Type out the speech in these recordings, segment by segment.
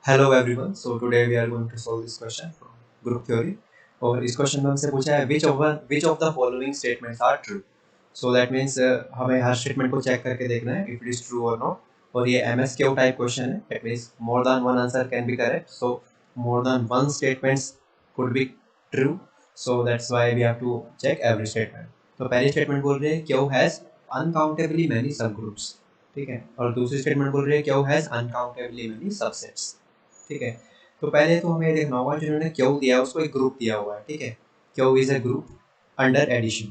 Hello everyone. So today we are going to solve this question from group theory. और इस question में हमसे पूछा है which of the following statements are true. So that means हमें हर statement को check करके देखना है if it is true or not. और ये MSQ टाइप क्वेश्चन है. That means more than one answer can be correct. So more than one statements could be true. So that's why we have to check every statement. तो पहली statement बोल रही है Q has uncountably many subgroups. ठीक है. और दूसरी statement बोल रही है Q has uncountably many subsets. ठीक है. तो पहले तो हमें देखना होगा जिन्होंने क्यू दिया है उसको एक ग्रुप दिया हुआ है. ठीक है. Q is a group under addition.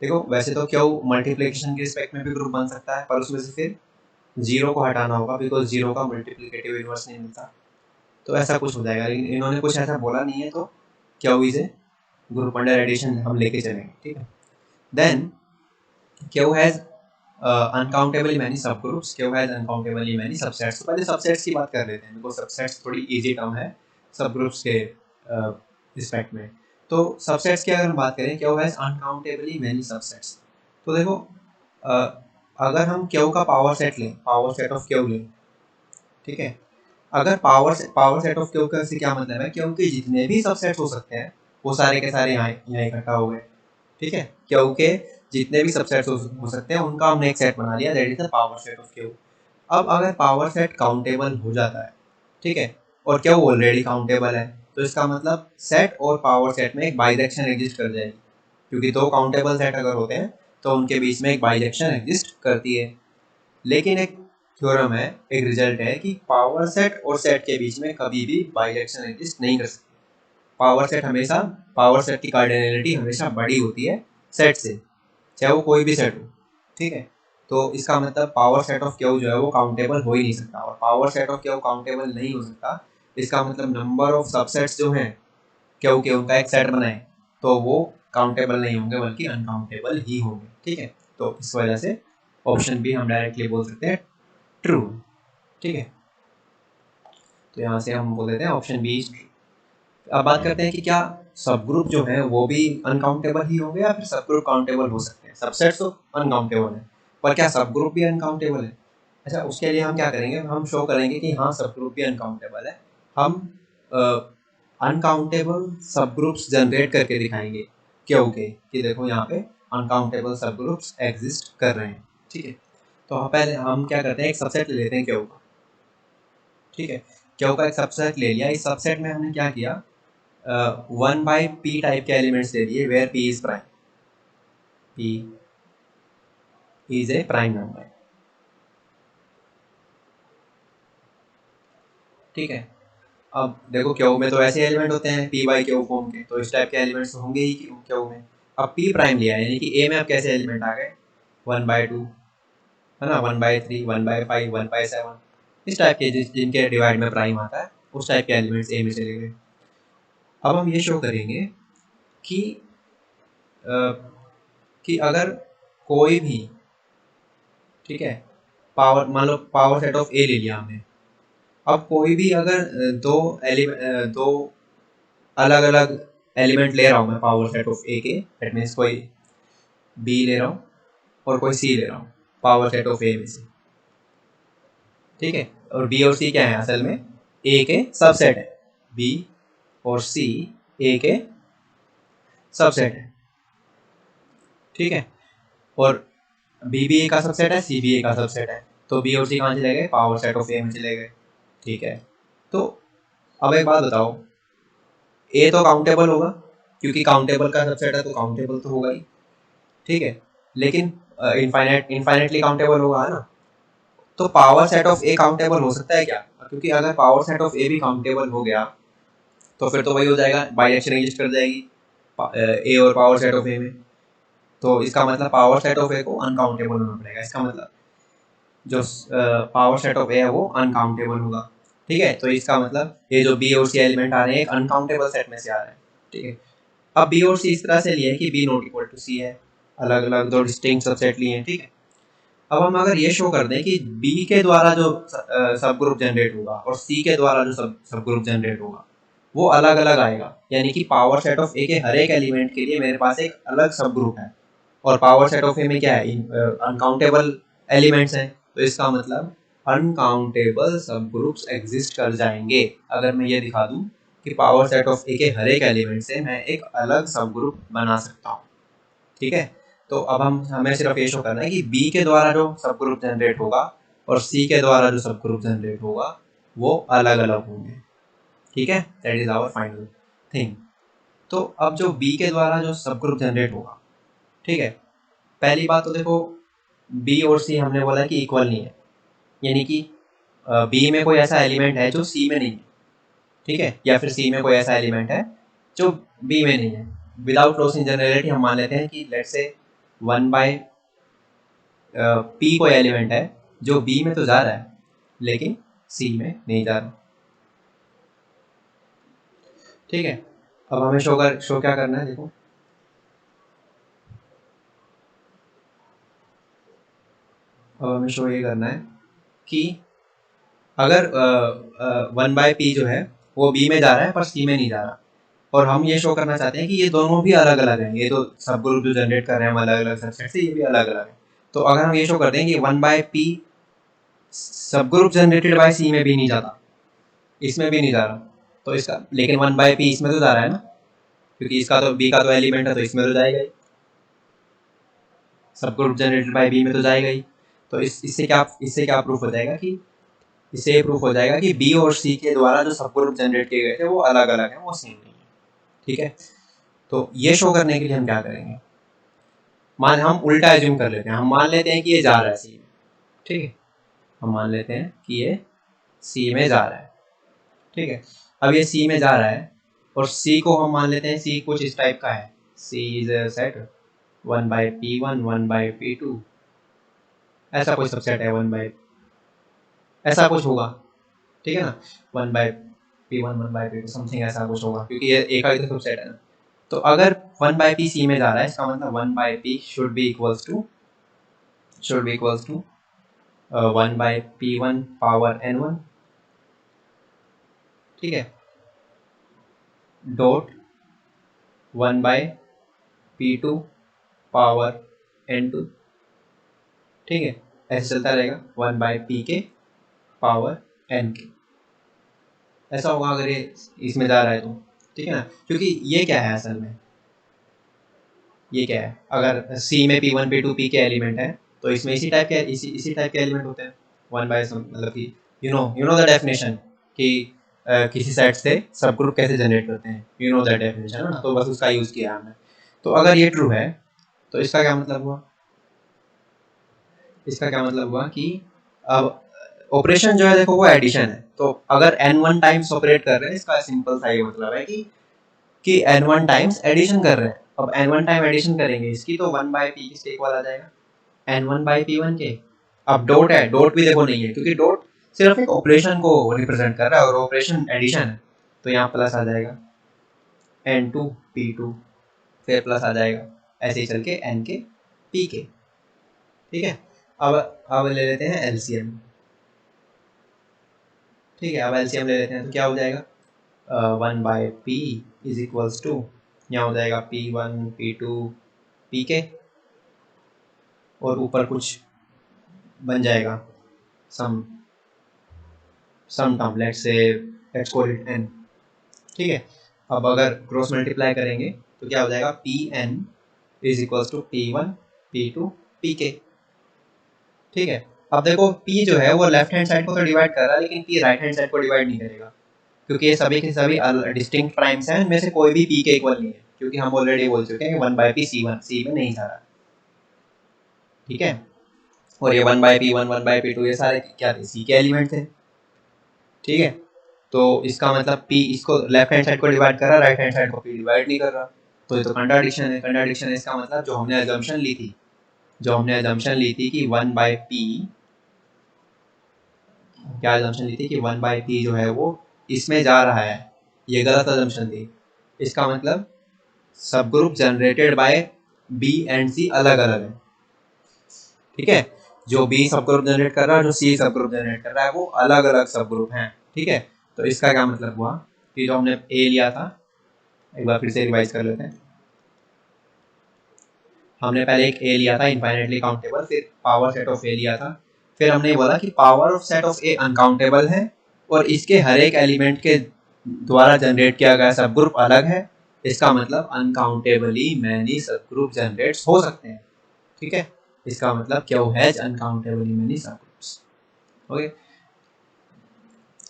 देखो वैसे तो क्यू मल्टीप्लिकेशन के रिस्पेक्ट में भी ग्रुप बन सकता है पर उसमें से फिर जीरो को हटाना होगा बिकॉज जीरो का मल्टीप्लिकेटिव इनवर्स नहीं मिलता. तो ऐसा कुछ हो जाएगा लेकिन इन्होंने कुछ ऐसा बोला नहीं है तो Q is a group under addition हम लेके चलेंगे. ठीक है. Then Q has uncountably many subgroups. Q has uncountably many subsets. तो पहले सबसेट्स की बात कर लेते हैं बिकॉज सबसेट्स थोड़ी इजी टर्म है सब ग्रुप्स के रिस्पेक्ट में. तो सबसेट्स की अगर हम बात करें Q has uncountably many subsets. तो देखो अगर हम क्यू का पावर सेट लें पावर सेट ऑफ क्यू लें. ठीक है. अगर पावर सेट ऑफ क्यू का से क्या मतलब है क्योंकि जितने भी सबसेट्स हो सकते हैं वो सारे के सारे यहाँ इकट्ठा हो गए. ठीक है. क्यू के जितने भी सबसेट्स हो सकते हैं उनका हमने एक सेट बना लिया that is the power set of Q. अब अगर पावर सेट काउंटेबल हो जाता है. ठीक है. और क्यू ऑलरेडी काउंटेबल है तो इसका मतलब सेट और पावर सेट में एक बाइजेक्शन एग्जिस्ट कर जाएगी क्योंकि दो काउंटेबल सेट अगर होते हैं तो उनके बीच में एक बाइजेक्शन एग्जिस्ट करती है. लेकिन एक थ्योरम है एक रिजल्ट है कि पावर सेट और सेट के बीच में कभी भी बाइजेक्शन एग्जिस्ट नहीं कर सकती. पावर सेट की कार्डिनलिटी हमेशा बड़ी होती है सेट से चाहे वो कोई भी सेट हो. ठीक है. तो इसका मतलब पावर सेट ऑफ क्यू जो है वो काउंटेबल हो ही नहीं सकता और power set of Q countable नहीं हो सकता. इसका मतलब नंबर ऑफ सबसेट्स जो हैं क्यू के उनका एक सेट बनाए तो वो काउंटेबल नहीं होंगे बल्कि अनकाउंटेबल ही होंगे. ठीक है. तो इस वजह से ऑप्शन बी हम डायरेक्टली बोल सकते हैं ट्रू. ठीक है. तो यहाँ से हम बोल देते हैं ऑप्शन बी इज ट्रू. अब बात करते हैं कि क्या सब ग्रुप जो है वो भी अनकाउंटेबल ही होंगे या फिर सब ग्रुप काउंटेबल हो सकते हैं. सबसेट्स तो अनकाउंटेबल है पर क्या सब ग्रुप भी अनकाउंटेबल है. अच्छा उसके लिए हम क्या करेंगे हम शो करेंगे कि हाँ सब ग्रुप भी अनकाउंटेबल है. हम अनकाउंटेबल सब ग्रुप्स जनरेट करके दिखाएंगे क्यों के कि देखो यहाँ पे अनकाउंटेबल सब ग्रुप्स एग्जिस्ट कर रहे हैं. ठीक है. तो पहले हम क्या करते हैं एक सबसेट ले लेते हैं क्यू का. ठीक है. क्यू का एक सबसेट ले लिया. इस सबसेट में हमने क्या किया 1/p टाइप के एलिमेंट्स ले लिए where p is prime. p is a prime number. ठीक है. अब देखो क्यू में तो ऐसे एलिमेंट होते हैं p बाई क्यू फॉर्म के तो इस टाइप के एलिमेंट्स तो होंगे ही क्यू में. अब p प्राइम लिया है यानी कि a में अब कैसे एलिमेंट आ गए 1/2 है ना 1/3 1/5 1/7 इस टाइप के जिनके डिवाइड में प्राइम आता है उस टाइप के एलिमेंट्स a में चले गए. अब हम ये शो करेंगे कि अगर कोई भी ठीक है पावर मान लो पावर सेट ऑफ ए ले लिया हमने. अब कोई भी अगर दो अलग अलग एलिमेंट ले रहा हूँ मैं पावर सेट ऑफ ए के दैट मीन्स कोई बी ले रहा हूँ और कोई सी ले रहा हूँ पावर सेट ऑफ ए में से. ठीक है. और बी और सी क्या है असल में ए के सबसेट है. बी और सी ए के सबसेट है. ठीक है. और बी भी ए का सबसेट है सी भी ए का सबसेट है तो बी और सी कहाँ चले गए पावर सेट ऑफ ए में चले गए. ठीक है. तो अब एक बात बताओ ए तो काउंटेबल होगा क्योंकि काउंटेबल का सबसेट है तो काउंटेबल तो होगा ही. ठीक है. लेकिन इनफाइनेटली काउंटेबल होगा है ना. तो power set of A countable हो सकता है क्या क्योंकि अगर पावर सेट ऑफ ए भी काउंटेबल हो गया तो फिर तो वही हो जाएगा बाइजेक्शन एग्जिस्ट कर जाएगी ए और पावर सेट ऑफ ए में. तो इसका मतलब पावर सेट ऑफ ए को अनकाउंटेबल होना पड़ेगा. इसका मतलब जो पावर सेट ऑफ ए है वो अनकाउंटेबल होगा. ठीक है. तो इसका मतलब ये जो बी और सी एलिमेंट आ रहे हैं एक अनकाउंटेबल सेट में से आ रहे हैं. ठीक है. अब बी और सी इस तरह से लिए कि बी नॉट इक्वल टू सी है अलग अलग दो डिस्टिंक्ट सबसेट लिए हैं. ठीक है. अब हम अगर ये शो कर दें कि बी के द्वारा जो सब ग्रुप जनरेट होगा और सी के द्वारा जो सब ग्रुप जनरेट होगा वो अलग अलग आएगा यानी कि पावर सेट ऑफ ए के हर एक एलिमेंट के लिए मेरे पास एक अलग सब ग्रुप है और पावर सेट ऑफ ए में क्या है अनकाउंटेबल एलिमेंट्स हैं. तो इसका मतलब अनकाउंटेबल सब ग्रुप्स एग्जिस्ट कर जाएंगे अगर मैं ये दिखा दूं कि पावर सेट ऑफ ए के हर एक एलिमेंट से मैं एक अलग सब ग्रुप बना सकता हूँ। ठीक है, तो अब हमें सिर्फ ये शो करना है कि बी के द्वारा जो सब ग्रुप जनरेट होगा और सी के द्वारा जो सब ग्रुप जनरेट होगा वो अलग अलग होंगे। ठीक है, that is our final thing. तो अब जो बी के द्वारा जो सब ग्रुप जनरेट होगा, ठीक है, पहली बात तो देखो बी और सी हमने बोला कि इक्वल नहीं है, यानी कि बी में कोई ऐसा एलिमेंट है जो सी में नहीं है, ठीक है, या फिर सी में कोई ऐसा एलिमेंट है जो बी में नहीं है। विदाउट लॉसिंग जनरलिटी हम मान लेते हैं कि लेट्स से 1/p कोई एलिमेंट है जो बी में तो जा रहा है लेकिन सी में नहीं जा रहा। ठीक है, अब हमें शो क्या करना है, देखो अब हमें शो ये करना है कि अगर 1/p जो है वो बी में जा रहा है पर सी में नहीं जा रहा, और हम ये शो करना चाहते हैं कि ये दोनों भी अलग अलग हैं, ये तो सब ग्रुप जो जनरेट कर रहे हैं हम अलग अलग सबसेट से, ये भी अलग अलग है। तो अगर हम ये शो कर दें कि 1/p सब ग्रुप जनरेटेड बाय सी में भी नहीं जाता, इसमें भी नहीं जा रहा, तो इसका लेकिन 1/p इसमें तो जा रहा है ना, क्योंकि इसका तो बी का तो एलिमेंट है तो इसमें तो जाएगा ही, सब ग्रुप जनरेटेड बाय बी में तो जाएगा ही। तो इससे क्या प्रूफ हो जाएगा कि इससे ये प्रूफ हो जाएगा कि बी और सी के द्वारा जो सब ग्रुप जनरेट किए गए थे वो अलग अलग हैं, वो सेम नहीं है। ठीक है, तो ये शो करने के लिए हम क्या करेंगे, हम उल्टा एज्यूम कर लेते हैं, हम मान लेते हैं कि ये जा रहा है सी में। ठीक है, हम मान लेते हैं कि ये सी में जा रहा है। ठीक है, अब ये सी में जा रहा है और सी को हम मान लेते हैं सी कुछ इस टाइप का है, सी इज सेट 1/p1 1/p2, ऐसा कोई सबसेट है 1/, ऐसा कुछ होगा। ठीक है ना, 1/p1 1/p2 समथिंग ऐसा कुछ होगा, क्योंकि ये एक का सबसेट है ना। तो अगर 1/p सी में जा रहा है, इसका मतलब 1/p should be equals to 1/p1 power n1। ठीक है, डॉट 1/p2 पावर n2। ठीक है, ऐसे चलता रहेगा 1/p के पावर n के, ऐसा होगा अगर ये इसमें जा रहा है तो। ठीक है ना, क्योंकि ये क्या है असल में, ये क्या है, अगर सी में p1 p2 p के एलिमेंट है तो इसमें इसी टाइप के एलिमेंट होते हैं 1/, मतलब कि यू नो द डेफिनेशन कि किसी सेट से सब ग्रुप कैसे जनरेट करते हैं, यू नो दैट डेफिनेशन है ना, तो बस उसका यूज किया हमने। तो अगर ये ट्रू है तो इसका क्या मतलब हुआ, इसका क्या मतलब हुआ कि अब ऑपरेशन जो है देखो वो एडिशन है, तो अगर n1 टाइम्स ऑपरेट कर रहे हैं, इसका सिंपल सा ये मतलब है कि n1 टाइम्स एडिशन कर रहे हैं। अब n1 टाइम एडिशन करेंगे इसकी तो 1/p किसके इक्वल आ जाएगा, n1/p1 के। अब डॉट है, डॉट भी देखो नहीं है क्योंकि डॉट सिर्फ एक ऑपरेशन को रिप्रेजेंट कर रहा है और ऑपरेशन एडिशन है, तो यहाँ प्लस आ जाएगा n2p2, फिर प्लस आ जाएगा ऐसे ही चल के n के p के। ठीक है, अब ले लेते हैं एलसीएम। ठीक है, अब एलसीएम ले लेते हैं तो क्या हो जाएगा, 1/p इज इक्वल्स टू, यहाँ हो जाएगा p1 p2 p के, और ऊपर कुछ बन जाएगा some term, let's call it n। ठीक है, अब अगर क्रॉस मल्टीप्लाई करेंगे तो क्या हो जाएगा, pn is equals to p1 p2 pk। ठीक है, अब देखो p जो है वो लेफ्ट हैंड साइड को तो डिवाइड कर रहा है लेकिन p राइट हैंड साइड को डिवाइड नहीं करेगा, क्योंकि ये सभी के सभी डिस्टिंक्ट प्राइम्स हैं, इनमें से कोई भी p के इक्वल नहीं है, क्योंकि हम ऑलरेडी बोल चुके हैं कि 1/p c में नहीं जा रहा। ठीक है, और ये 1/p1 1/p2 ये सारे क्या थे, c के एलिमेंट थे। ठीक है, तो इसका मतलब p इसको लेफ्ट हैंड साइड को डिवाइड कर रहा है, राइट हैंड साइड को p डिवाइड नहीं कर रहा, तो ये तो कंट्राडिक्शन है। कंट्राडिक्शन है इसका मतलब जो हमने अजम्पशन ली थी, कि 1/p, क्या अजम्पशन ली थी कि 1/p जो है वो इसमें जा रहा है, ये गलत अजम्पशन थी। इसका मतलब सब ग्रुप generated by b and c अलग अलग है। ठीक है, जो बी सब ग्रुप जनरेट कर रहा है, जो सी सब ग्रुप जनरेट कर रहा है, वो अलग अलग सब ग्रुप हैं। ठीक है, तो इसका क्या मतलब हुआ कि जो हमने ए लिया था, एक बार फिर से रिवाइज कर लेते हैं। हमने पहले एक ए लिया था इनफाइनाइटली काउंटेबल, फिर पावर सेट ऑफ ए लिया था, फिर हमने बोला कि power of set of A uncountable है और इसके हर एक एलिमेंट के द्वारा जनरेट किया गया सब ग्रुप अलग है। इसका मतलब अनकाउंटेबली मैनी सब ग्रुप जनरेट्स हो सकते हैं। ठीक है, इसका मतलब क्यू हैज अनकाउंटेबली मैनी सब ग्रुप्स। ओके,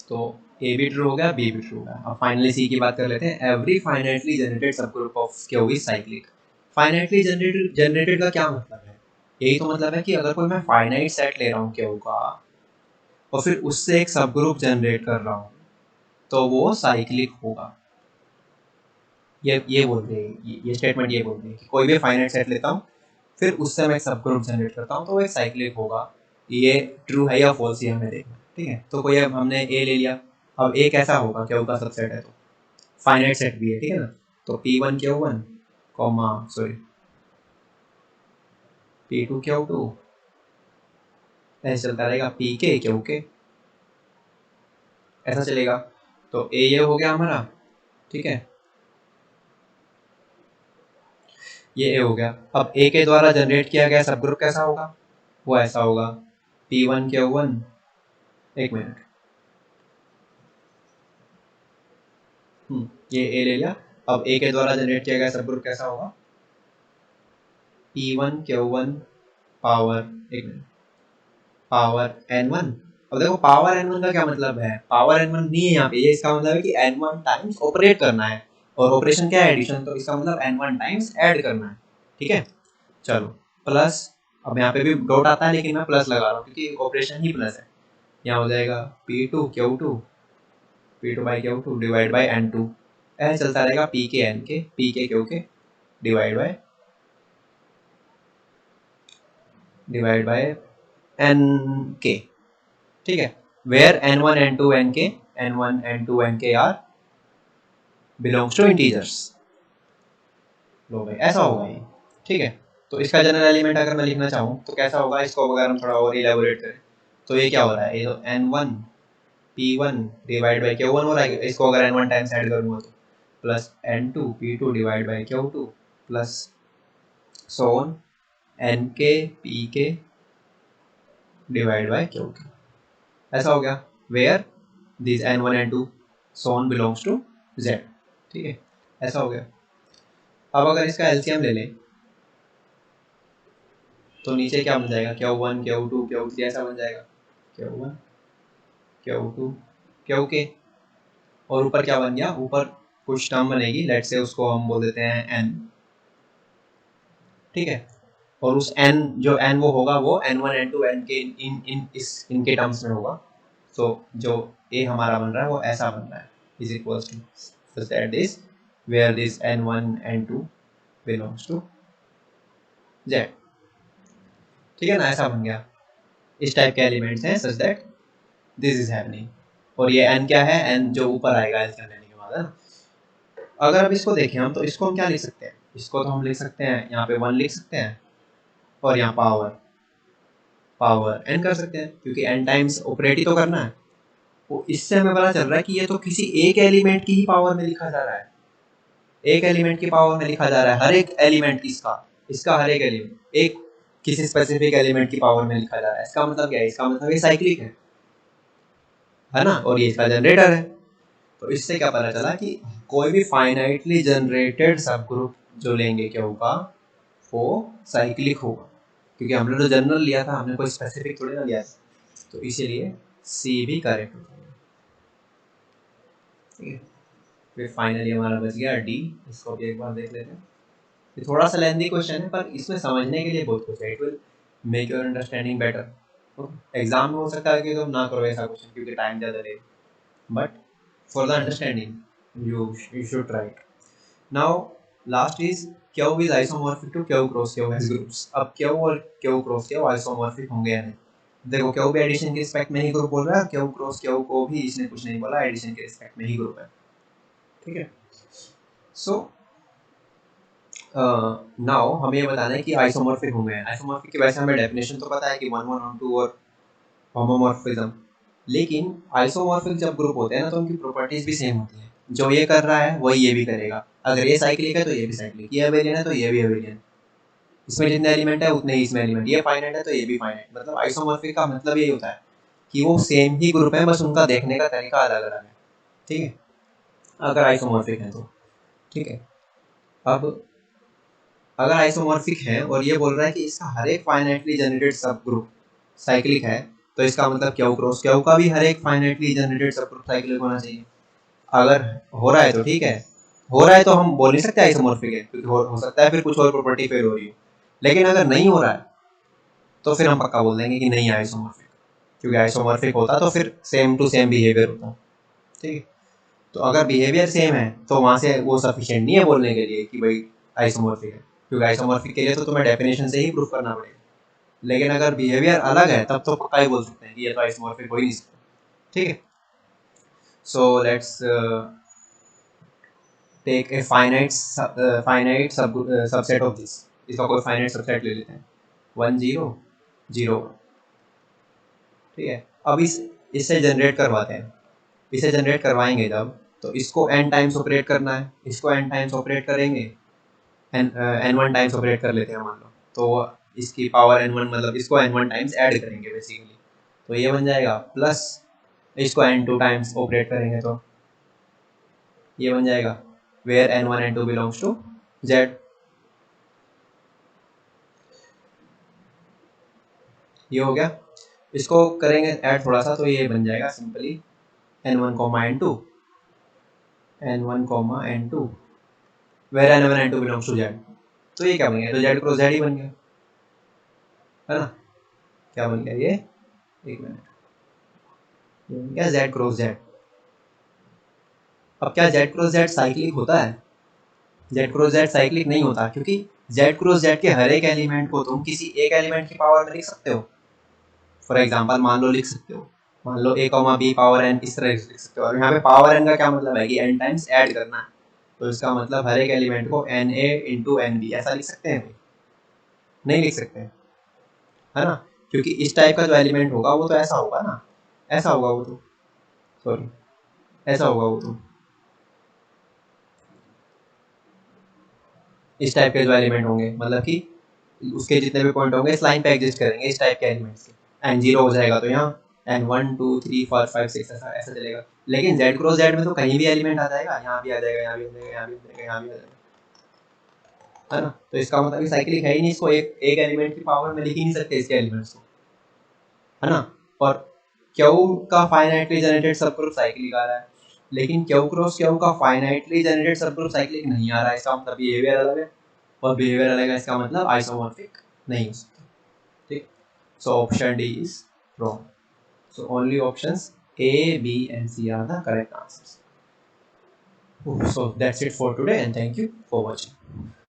तो ए भी ट्रू हो गया, बी भी ट्रू हो गया। अब फाइनली सी की बात कर लेते हैं। एवरी फाइनाइटली जनरेटेड सब group of Q is cyclic. Finitely generated का क्या मतलब है? यही तो मतलब है कि अगर कोई मैं फाइनाइट सेट ले रहा हूँ क्यू का और फिर उससे एक सब ग्रुप जनरेट कर रहा हूँ तो वो साइक्लिक होगा। ये बोल रहे हैं, ये स्टेटमेंट ये बोल रही है कि कोई भी फाइनाइट सेट लेता हूँ फिर उससे मैं एक सब ग्रुप जनरेट करता हूँ तो वो एक साइक्लिक होगा। ये ट्रू है या फॉल्स ये हमें देखना। ठीक है, तो कोई अब हमने ए ले लिया, अब ए कैसा होगा? क्यू का सबसेट है तो फाइनाइट सेट भी है। ठीक है ना, तो P1 Q1 comma sorry P2 Q2 ऐसे चलता रहेगा, PK QK ऐसा चलेगा। तो ए ये हो गया हमारा। ठीक है, ये ए हो गया। अब ए के द्वारा जनरेट किया गया सब ग्रुप कैसा होगा? वो ऐसा होगा P1 Q1, एक मिनट, ये ए ले लिया। अब ए के द्वारा जनरेट किया गया सब ग्रुप कैसा होगा? P1 Q1 पावर, एक मिनट, पावर N1। अब देखो पावर N1 का क्या मतलब है? पावर N1 नहीं है यहाँ पे, ये इसका मतलब है कि N1 टाइम्स ऑपरेट करना है और ऑपरेशन क्या है? एडिशन, तो इसका मतलब N1 टाइम्स ऐड करना है। ठीक है, चलो प्लस, अब यहाँ पे भी डॉट आता है लेकिन मैं प्लस लगा रहा हूँ क्योंकि ऑपरेशन ही प्लस है। यहाँ हो जाएगा P2 Q2 P2 by Q2 divide by N2, ऐसे चलता रहेगा PK NK PK QK divide by NK। ठीक है, where N1 N2 NK are belongs to integers. लो भाई ऐसा होगा ये। ठीक है, तो इसका जनरल एलिमेंट अगर मैं लिखना चाहूँ तो कैसा होगा? इसको अगर हम थोड़ा और इलेबोरेट करें तो ये क्या हो रहा है? ये तो N1 P1 divide by Q1 हो रहा है। इसको अगर N1 टाइम्स ऐड करूँगा तो plus N2 P2 divide by Q2 plus so on NK PK divide by QK, ऐसा हो गया। Where this N1 N2 so on belongs to Z। ठीक है, ऐसा हो गया। अब अगर इसका एलसीएम ले लें तो नीचे क्या बन जाएगा? Q1 Q2 Q3 ऐसा बन जाएगा, Q1 Q2 QK, और ऊपर क्या बन गया? ऊपर कुछ टर्म बनेगी, लेट से उसको हम बोल देते हैं n। ठीक है, और उस n जो n वो होगा वो N1 N2 N के इनके टर्म्स में होगा। तो जो a हमारा बन रहा है वो ऐसा बन रहा है is equals to such that this where this N1 N2 belongs to Z। ठीक है ना, ऐसा बन गया। इस टाइप के एलिमेंट्स हैं such that this is happening। और ये n क्या है? n जो ऊपर आएगा इसका लेने के बाद है ना। अगर अब इसको देखें हम तो इसको हम क्या लिख सकते हैं? इसको तो हम लिख सकते हैं यहाँ पे 1 लिख सकते हैं और यहाँ पावर n कर सकते हैं क्योंकि n टाइम्स ऑपरेट ही तो करना है। तो इससे हमें पता चल रहा है कि ये तो किसी एक एलिमेंट की ही पावर में लिखा जा रहा है। एक एलिमेंट की पावर में लिखा जा रहा है, हर एक एलिमेंट इसका हर एक एलिमेंट एक किसी स्पेसिफिक एलिमेंट की पावर में लिखा जा रहा है। इसका मतलब क्या है? इसका मतलब ये साइक्लिक है ना, और ये इसका जनरेटर है। तो इससे क्या पता चला कि कोई भी फाइनाइटली जनरेटेड सब ग्रुप जो लेंगे क्या होगा? वो साइक्लिक होगा, क्योंकि हमने तो जनरल लिया था, हमने कोई स्पेसिफिक थोड़ी ना लिया था। तो इसीलिए सी भी करेक्ट होगा। ठीक है, फिर फाइनली हमारा बच गया डी। इसको भी एक बार देख लेते हैं। ये थोड़ा सा लेंथी क्वेश्चन है पर इसमें समझने के लिए बहुत कुछ है। It will make your understanding better. Exam में हो सकता है कि तुम ना करो ऐसा क्वेश्चन क्योंकि टाइम ज़्यादा लगेगा, but for the understanding you should try it. Now last is Q is isomorphic to Q cross Q has groups। अब Q और Q cross Q isomorphic होंगे या नहीं? देखो Q भी एडिशन के रिस्पेक्ट में ही ग्रुप बोल रहा है, Q cross Q को भी इसने कुछ नहीं बोला, एडिशन के रिस्पेक्ट में ही ग्रुप है। ठीक है, सो नाउ हमें ये बताना है कि आइसोमॉर्फिक होंगे। आइसोमॉर्फिक की वैसे हमें डेफिनेशन तो पता है कि 1 1 2 और होमोमॉर्फिज्म, लेकिन आइसोमॉर्फिक जब ग्रुप होते हैं ना तो उनकी प्रॉपर्टीज भी सेम होती हैं। जो ये कर रहा है वही ये भी करेगा। अगर ये साइक्लिक है तो ये भी साइक्लिक, ये अबेलियन है तो ये भी अबेलियन। इसमें जितने एलिमेंट है उतने ही इसमें एलिमेंट, ये फाइनाइट है तो ये भी फाइनाइट। मतलब आइसोमॉर्फिक का मतलब यही होता है कि वो सेम ही ग्रुप है, बस उनका देखने का तरीका अलग अलग है। ठीक है, अगर आइसोमॉर्फिक है तो। ठीक है, अब अगर आइसोमॉर्फिक है और ये बोल रहा है कि इसका हर एक फाइनाइटली जनरेटेड सब ग्रुप साइक्लिक है, तो इसका मतलब क्यू क्रॉस क्यू का भी हर एक फाइनाइटली जनरेटेड सब ग्रुप साइक्लिक होना चाहिए। अगर हो रहा है तो ठीक है, हो रहा है तो हम बोल नहीं सकते आइसोमॉर्फिक है, क्योंकि हो सकता है फिर कुछ और प्रॉपर्टी फेल हो रही है। लेकिन अगर नहीं हो रहा है तो फिर हम पक्का बोल देंगे कि नहीं है आइसोमॉर्फिक, क्योंकि आइसोमॉर्फिक होता तो फिर सेम टू सेम बिहेवियर होता। ठीक है, तो अगर बिहेवियर सेम है तो वहां से वो सफिशिएंट नहीं है बोलने के लिए कि भाई आइसोमॉर्फिक है, क्योंकि आइसोमॉर्फिक के लिए तो तुम्हें डेफिनेशन से ही प्रूफ करना पड़ेगा। लेकिन अगर बिहेवियर अलग है तब तो पक्का ही बोल सकते हैं कि ये तो आइसोमॉर्फिक हो ही नहीं सकता। ठीक है, so let's take a finite subset of this. इसका कोई फाइनाइट सबसेट ले लेते हैं, 1 0 0 1। ठीक है, अब इससे जनरेट करवाते हैं। इसे जनरेट करवाएंगे जब, तो इसको n टाइम्स ऑपरेट करना है, इसको n टाइम्स ऑपरेट करेंगे, n1 टाइम्स ऑपरेट कर लेते हैं मान लो, तो इसकी पावर n1 मतलब इसको n1 टाइम्स ऐड करेंगे बेसिकली, तो ये बन जाएगा प्लस इसको n2 टाइम्स ऑपरेट करेंगे तो ये बन जाएगा where n1 n2 belongs to z। ये हो गया, इसको करेंगे ऐड थोड़ा सा तो ये बन जाएगा simply n1 n2 n1 n2 where n1 n2 belongs to z। तो ये क्या बन गया, तो z क्रॉस z ही बन गया है ना। क्या बन गया ये, एक मिनट, ये बन गया z क्रॉस z। अब क्या z क्रॉस z साइक्लिक होता है, z क्रॉस z साइक्लिक नहीं होता, क्योंकि z क्रॉस z के हर एक एलिमेंट को तुम किसी एक एलिमेंट की पावर में लिख सकते हो। फॉर एग्जांपल मान लो लिख सकते हो, मान लो a b पावर n इस तरह लिख सकते हो। और यहाँ पे पावर n का क्या मतलब है कि n टाइम्स ऐड करना है, तो इसका मतलब हर एक एलिमेंट को na इंटू एन बी ऐसा लिख सकते हैं, नहीं लिख सकते है ना, क्योंकि इस टाइप का जो एलिमेंट होगा वो तो ऐसा होगा ना, ऐसा होगा वो तो, सॉरी ऐसा होगा वो तो, इस टाइप के जो एलिमेंट होंगे मतलब कि उसके जितने भी पॉइंट होंगे इस लाइन पे एग्जिस्ट करेंगे इस टाइप के एलिमेंट्स के। एन जीरो हो जाएगा तो यहाँ एन 1 2 3 4 5 6 ऐसा ऐसा चलेगा। लेकिन z क्रॉस z में तो कहीं भी एलिमेंट आ जाएगा, यहाँ भी आ जाएगा, यहाँ भी आ जाएगा, यहाँ भी आ जाएगा, यहाँ भी आ जाएगा, है ना। तो इसका मतलब साइक्लिक है ही नहीं, इसको एक एक एलिमेंट की पावर में लिख ही नहीं सकते इसके एलिमेंट्स को, है ना। और क्यू का फाइनाइटली जनरेटेड सब ग्रुप साइक्लिक आ रहा है, लेकिन क्यू क्रॉस क्यू का फाइनाइटली जनरेटेड सब ग्रुप साइक्लिक नहीं आ रहा है, इसका मतलब बिहेवियर अलग है, और बिहेवियर अलग है इसका मतलब आइसोमॉर्फिक नहीं हो सकता। ठीक, so option D is wrong. So only options A, B and C are the correct answers. So that's it for today and thank you for watching.